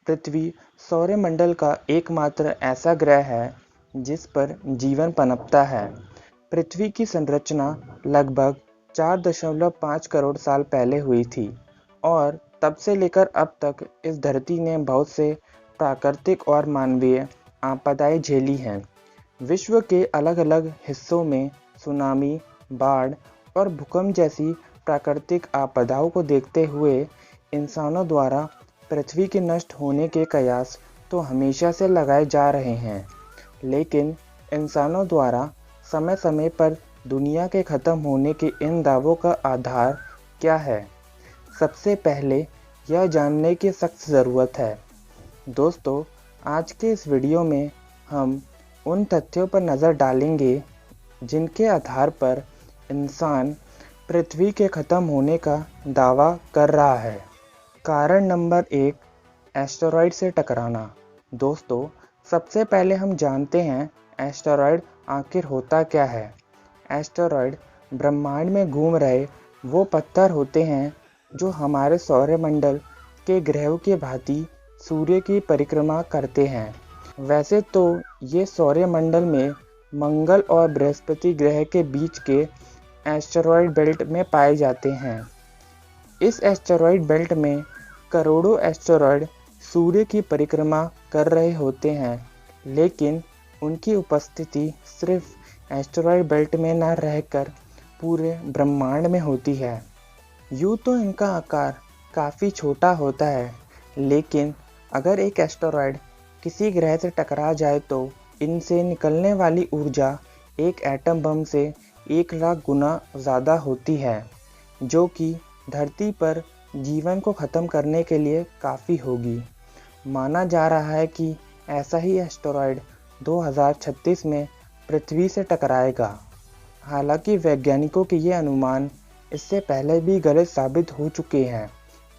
पृथ्वी सौरमंडल का एकमात्र ऐसा ग्रह है जिस पर जीवन पनपता है। पृथ्वी की संरचना लगभग 4.5 करोड़ साल पहले हुई थी और तब से लेकर अब तक इस धरती ने बहुत से प्राकृतिक और मानवीय आपदाएं झेली हैं। विश्व के अलग-अलग हिस्सों में सुनामी, बाढ़ और भूकंप जैसी प्राकृतिक आपदाओं को देखते हुए इंसानों द्वारा पृथ्वी के नष्ट होने के कयास तो हमेशा से लगाए जा रहे हैं, लेकिन इंसानों द्वारा समय-समय पर दुनिया के ख़त्म होने के इन दावों का आधार क्या है? सबसे पहले यह जानने की सख्त ज़रूरत है। दोस्तों, आज के इस वीडियो में हम उन तथ्यों पर नज़र डालेंगे जिनके आधार पर इंसान पृथ्वी के ख़त्म होने का दावा कर रहा है। कारण नंबर 1, एस्टेरॉयड से टकराना। दोस्तों, सबसे पहले हम जानते हैं एस्टेरॉयड आखिर होता क्या है। एस्टेरॉयड ब्रह्मांड में घूम रहे वो पत्थर होते हैं जो हमारे सौरमंडल के ग्रहों की भांति सूर्य की परिक्रमा करते हैं। वैसे तो ये सौरमंडल में मंगल और बृहस्पति ग्रह के बीच के एस्टेरॉयड बेल्ट में पाए जाते हैं। इस एस्टेरॉयड बेल्ट में करोड़ों एस्टेरॉयड सूर्य की परिक्रमा कर रहे होते हैं, लेकिन उनकी उपस्थिति सिर्फ एस्टेरॉयड बेल्ट में न रहकर पूरे ब्रह्मांड में होती है। यूँ तो इनका आकार काफ़ी छोटा होता है, लेकिन अगर एक एस्टेरॉयड किसी ग्रह से टकरा जाए तो इनसे निकलने वाली ऊर्जा एक एटम बम से 1 लाख गुना ज़्यादा होती है, जो कि धरती पर जीवन को ख़त्म करने के लिए काफ़ी होगी। माना जा रहा है कि ऐसा ही एस्टेरॉयड 2036 में पृथ्वी से टकराएगा। हालांकि वैज्ञानिकों के ये अनुमान इससे पहले भी गलत साबित हो चुके हैं,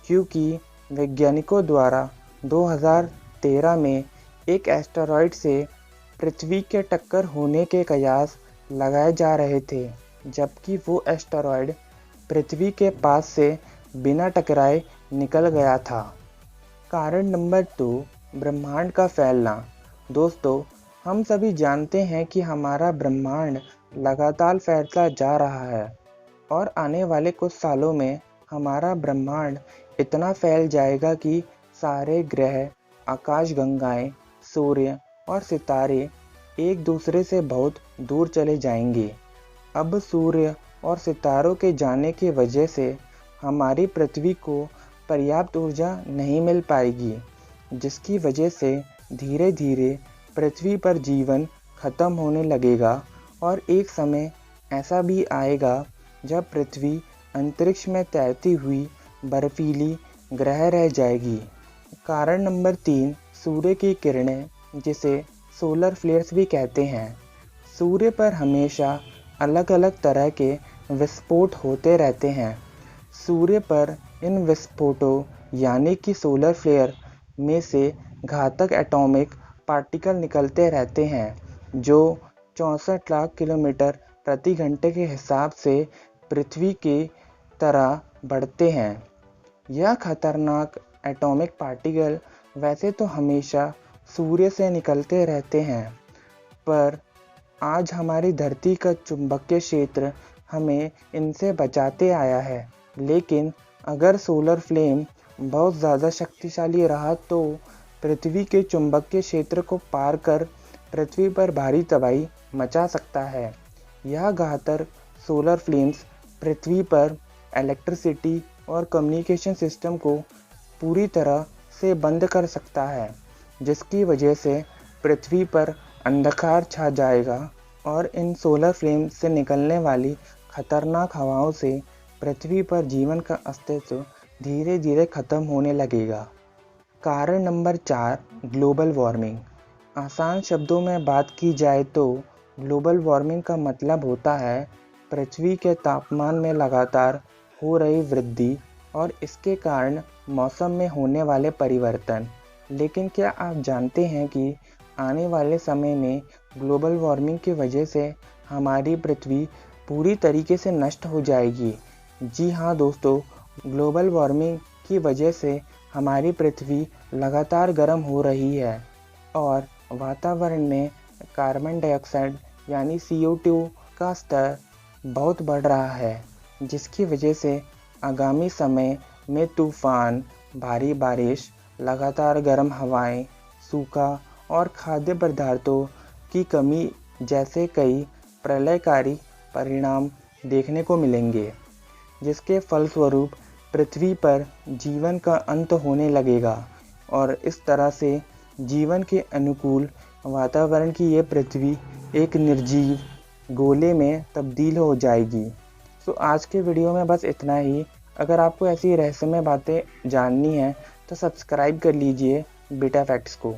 क्योंकि वैज्ञानिकों द्वारा 2013 में एक एस्टेरॉयड से पृथ्वी के टक्कर होने के कयास लगाए जा रहे थे, जबकि वो एस्टेरॉयड पृथ्वी के पास से बिना टकराए निकल गया था। कारण नंबर 2, ब्रह्मांड का फैलना। दोस्तों, हम सभी जानते हैं कि हमारा ब्रह्मांड लगातार फैलता जा रहा है और आने वाले कुछ सालों में हमारा ब्रह्मांड इतना फैल जाएगा कि सारे ग्रह, आकाशगंगाएं, सूर्य और सितारे एक दूसरे से बहुत दूर चले जाएंगे। अब सूर्य और सितारों के जाने की वजह से हमारी पृथ्वी को पर्याप्त ऊर्जा नहीं मिल पाएगी, जिसकी वजह से धीरे धीरे पृथ्वी पर जीवन खत्म होने लगेगा और एक समय ऐसा भी आएगा जब पृथ्वी अंतरिक्ष में तैरती हुई बर्फीली ग्रह रह जाएगी। कारण नंबर 3, सूर्य की किरणें, जिसे सोलर फ्लेयर्स भी कहते हैं। सूर्य पर हमेशा अलग अलग तरह के विस्फोट होते रहते हैं। सूर्य पर इन विस्फोटों यानी कि सोलर फ्लेयर में से घातक एटॉमिक पार्टिकल निकलते रहते हैं, जो 64 लाख किलोमीटर प्रति घंटे के हिसाब से पृथ्वी की तरह बढ़ते हैं। यह खतरनाक एटॉमिक पार्टिकल वैसे तो हमेशा सूर्य से निकलते रहते हैं, पर आज हमारी धरती का चुंबकीय क्षेत्र हमें इनसे बचाते आया है। लेकिन अगर सोलर फ्लेम बहुत ज़्यादा शक्तिशाली रहा तो पृथ्वी के चुंबकीय क्षेत्र को पार कर पृथ्वी पर भारी तबाही मचा सकता है। यह घातक सोलर फ्लेम्स पृथ्वी पर इलेक्ट्रिसिटी और कम्युनिकेशन सिस्टम को पूरी तरह से बंद कर सकता है, जिसकी वजह से पृथ्वी पर अंधकार छा जाएगा और इन सोलर फ्लेम से निकलने वाली खतरनाक हवाओं से पृथ्वी पर जीवन का अस्तित्व धीरे धीरे खत्म होने लगेगा। कारण नंबर 4, ग्लोबल वार्मिंग। आसान शब्दों में बात की जाए तो ग्लोबल वार्मिंग का मतलब होता है पृथ्वी के तापमान में लगातार हो रही वृद्धि और इसके कारण मौसम में होने वाले परिवर्तन। लेकिन क्या आप जानते हैं कि आने वाले समय में ग्लोबल वार्मिंग की वजह से हमारी पृथ्वी पूरी तरीके से नष्ट हो जाएगी? जी हाँ दोस्तों, ग्लोबल वार्मिंग की वजह से हमारी पृथ्वी लगातार गर्म हो रही है और वातावरण में कार्बन डाइऑक्साइड यानी CO2 का स्तर बहुत बढ़ रहा है, जिसकी वजह से आगामी समय में तूफान, भारी बारिश, लगातार गर्म हवाएं, सूखा और खाद्य पदार्थों की कमी जैसे कई प्रलयकारी परिणाम देखने को मिलेंगे, जिसके फलस्वरूप पृथ्वी पर जीवन का अंत होने लगेगा और इस तरह से जीवन के अनुकूल वातावरण की ये पृथ्वी एक निर्जीव गोले में तब्दील हो जाएगी। तो आज के वीडियो में बस इतना ही। अगर आपको ऐसी रहस्यमय बातें जाननी है तो सब्सक्राइब कर लीजिए बीटा फैक्ट्स को।